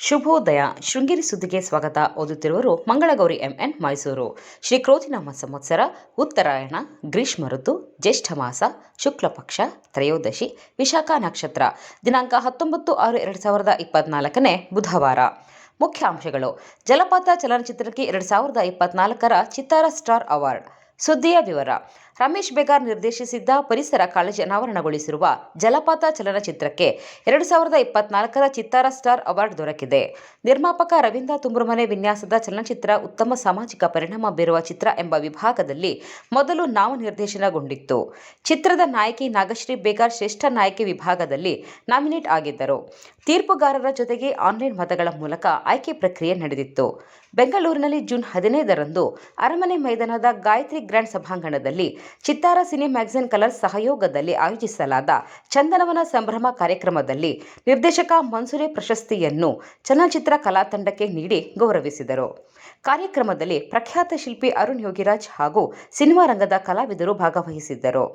ಶುಭೋದಯ. ಶೃಂಗೇರಿ ಸುದ್ದಿಗೆ ಸ್ವಾಗತ. ಓದುತ್ತಿರುವರು ಮಂಗಳಗೌರಿ ಎಂಎನ್, ಮೈಸೂರು. ಶ್ರೀ ಕ್ರೋಧಿನಾಮ ಸಂವತ್ಸರ, ಉತ್ತರಾಯಣ, ಗ್ರೀಷ್ಮ ಋತು, ಜ್ಯೇಷ್ಠ ಮಾಸ, ಶುಕ್ಲ ಪಕ್ಷ, ತ್ರಯೋದಶಿ, ವಿಶಾಖ ನಕ್ಷತ್ರ. ದಿನಾಂಕ 19/6/2024 ಬುಧವಾರ. ಮುಖ್ಯಾಂಶಗಳು. ಜಲಪಾತ ಚಲನಚಿತ್ರಕ್ಕೆ 2024 ಚಿತ್ತಾರ ಸ್ಟಾರ್ ಅವಾರ್ಡ್. ಸುದ್ದಿಯ ವಿವರ. ರಮೇಶ್ ಬೇಗಾರ್ ನಿರ್ದೇಶಿಸಿದ್ದ ಪರಿಸರ ಕಾಳಜಿ ಅನಾವರಣಗೊಳಿಸಿರುವ ಜಲಪಾತ ಚಲನಚಿತ್ರಕ್ಕೆ 2024 ಚಿತ್ತಾರ ಸ್ಟಾರ್ ಅವಾರ್ಡ್ ದೊರಕಿದೆ. ನಿರ್ಮಾಪಕ ರವೀಂದ್ರ ತುಂಬುರುಮನೆ ವಿನ್ಯಾಸದ ಚಲನಚಿತ್ರ ಉತ್ತಮ ಸಾಮಾಜಿಕ ಪರಿಣಾಮ ಬೀರುವ ಚಿತ್ರ ಎಂಬ ವಿಭಾಗದಲ್ಲಿ ಮೊದಲು ನಾಮನಿರ್ದೇಶನಗೊಂಡಿತ್ತು. ಚಿತ್ರದ ನಾಯಕಿ ನಾಗಶ್ರೀ ಬೇಗಾರ್ ಶ್ರೇಷ್ಠ ನಾಯಕಿ ವಿಭಾಗದಲ್ಲಿ ನಾಮಿನೇಟ್ ಆಗಿದ್ದರು. ತೀರ್ಪುಗಾರರ ಜೊತೆಗೆ ಆನ್ಲೈನ್ ಮತಗಳ ಮೂಲಕ ಆಯ್ಕೆ ಪ್ರಕ್ರಿಯೆ ನಡೆದಿತ್ತು. ಬೆಂಗಳೂರಿನಲ್ಲಿ ಜೂನ್ 15ರಂದು ಅರಮನೆ ಮೈದಾನದ ಗಾಯತ್ರಿ ಗ್ರ್ಯಾಂಡ್ ಸಭಾಂಗಣದಲ್ಲಿ ಚಿತ್ತಾರ ಸಿನಿ ಮ್ಯಾಗಜಿನ್ ಕಲರ್ಸ್ ಸಹಯೋಗದಲ್ಲಿ ಆಯೋಜಿಸಲಾದ ಚಂದನವನ ಸಂಭ್ರಮ ಕಾರ್ಯಕ್ರಮದಲ್ಲಿ ನಿರ್ದೇಶಕ ಮನ್ಸೂರೆ ಪ್ರಶಸ್ತಿಯನ್ನು ಚಲನಚಿತ್ರ ಕಲಾತಂಡಕ್ಕೆ ನೀಡಿ ಗೌರವಿಸಿದರು. ಕಾರ್ಯಕ್ರಮದಲ್ಲಿ ಪ್ರಖ್ಯಾತ ಶಿಲ್ಪಿ ಅರುಣ್ ಯೋಗಿರಾಜ್ ಹಾಗೂ ಸಿನಿಮಾ ರಂಗದ ಕಲಾವಿದರು ಭಾಗವಹಿಸಿದ್ದರು.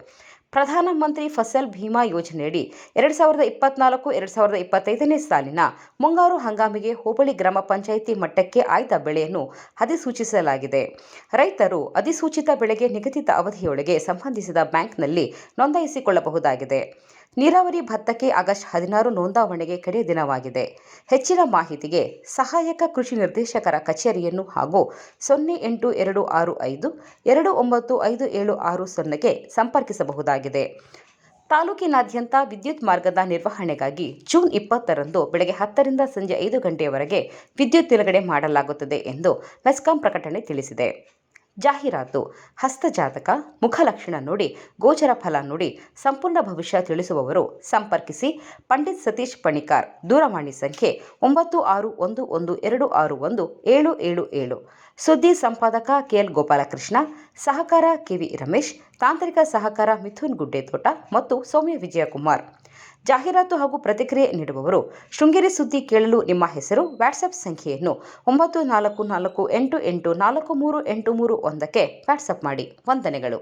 ಪ್ರಧಾನಮಂತ್ರಿ ಫಸಲ್ ಭೀಮಾ ಯೋಜನೆಯಡಿ 2024-2025 ಸಾಲಿನ ಮುಂಗಾರು ಹಂಗಾಮಿಗೆ ಹೋಬಳಿ ಗ್ರಾಮ ಪಂಚಾಯಿತಿ ಮಟ್ಟಕ್ಕೆ ಆಯ್ದ ಬೆಳೆಯನ್ನು ಅಧಿಸೂಚಿಸಲಾಗಿದೆ. ರೈತರು ಅಧಿಸೂಚಿತ ಬೆಳೆಗೆ ನಿಗದಿತ ಅವಧಿಯೊಳಗೆ ಸಂಬಂಧಿಸಿದ ಬ್ಯಾಂಕ್ನಲ್ಲಿ ನೋಂದಾಯಿಸಿಕೊಳ್ಳಬಹುದಾಗಿದೆ. ನೀರಾವರಿ ಭತ್ತಕ್ಕೆ ಆಗಸ್ಟ್ 16 ನೋಂದಾವಣೆಗೆ ಕಡೆಯ ದಿನವಾಗಿದೆ. ಹೆಚ್ಚಿನ ಮಾಹಿತಿಗೆ ಸಹಾಯಕ ಕೃಷಿ ನಿರ್ದೇಶಕರ ಕಚೇರಿಯನ್ನು ಹಾಗೂ 08255295760ಗೆ ಸಂಪರ್ಕಿಸಬಹುದಾಗಿದೆ. ತಾಲೂಕಿನಾದ್ಯಂತ ವಿದ್ಯುತ್ ಮಾರ್ಗದ ನಿರ್ವಹಣೆಗಾಗಿ ಜೂನ್ 20ರಂದು ಬೆಳಗ್ಗೆ 10ರಿಂದ ಸಂಜೆ 5 ಗಂಟೆಯವರೆಗೆ ವಿದ್ಯುತ್ ನಿಲುಗಡೆ ಮಾಡಲಾಗುತ್ತದೆ ಎಂದು ಮೆಸ್ಕಾಂ ಪ್ರಕಟಣೆ ತಿಳಿಸಿದೆ. ಜಾಹೀರಾತು. ಹಸ್ತಜಾತಕ, ಮುಖಲಕ್ಷಣ ನೋಡಿ, ಗೋಚರ ಫಲ ನೋಡಿ ಸಂಪೂರ್ಣ ಭವಿಷ್ಯ ತಿಳಿಸುವವರು ಸಂಪರ್ಕಿಸಿ. ಪಂಡಿತ್ ಸತೀಶ್ ಪಣಿಕಾರ್. ದೂರವಾಣಿ ಸಂಖ್ಯೆ 9611261777. ಸುದ್ದಿ ಸಂಪಾದಕ ಕೆಎಲ್ ಗೋಪಾಲಕೃಷ್ಣ. ಸಹಕಾರ ಕೆವಿ ರಮೇಶ್. ತಾಂತ್ರಿಕ ಸಹಕಾರ ಮಿಥುನ್ ಗುಡ್ಡೆತೋಟ ಮತ್ತು ಸೌಮ್ಯ ವಿಜಯಕುಮಾರ್. ಜಾಹೀರಾತು ಹಾಗೂ ಪ್ರತಿಕ್ರಿಯೆ ನೀಡುವವರು. ಶೃಂಗೇರಿ ಸುದ್ದಿ ಕೇಳಲು ನಿಮ್ಮ ಹೆಸರು, ವಾಟ್ಸ್ಆಪ್ ಸಂಖ್ಯೆಯನ್ನು 9448843831ಕ್ಕೆ ವಾಟ್ಸ್ಆಪ್ ಮಾಡಿ. ವಂದನೆಗಳು.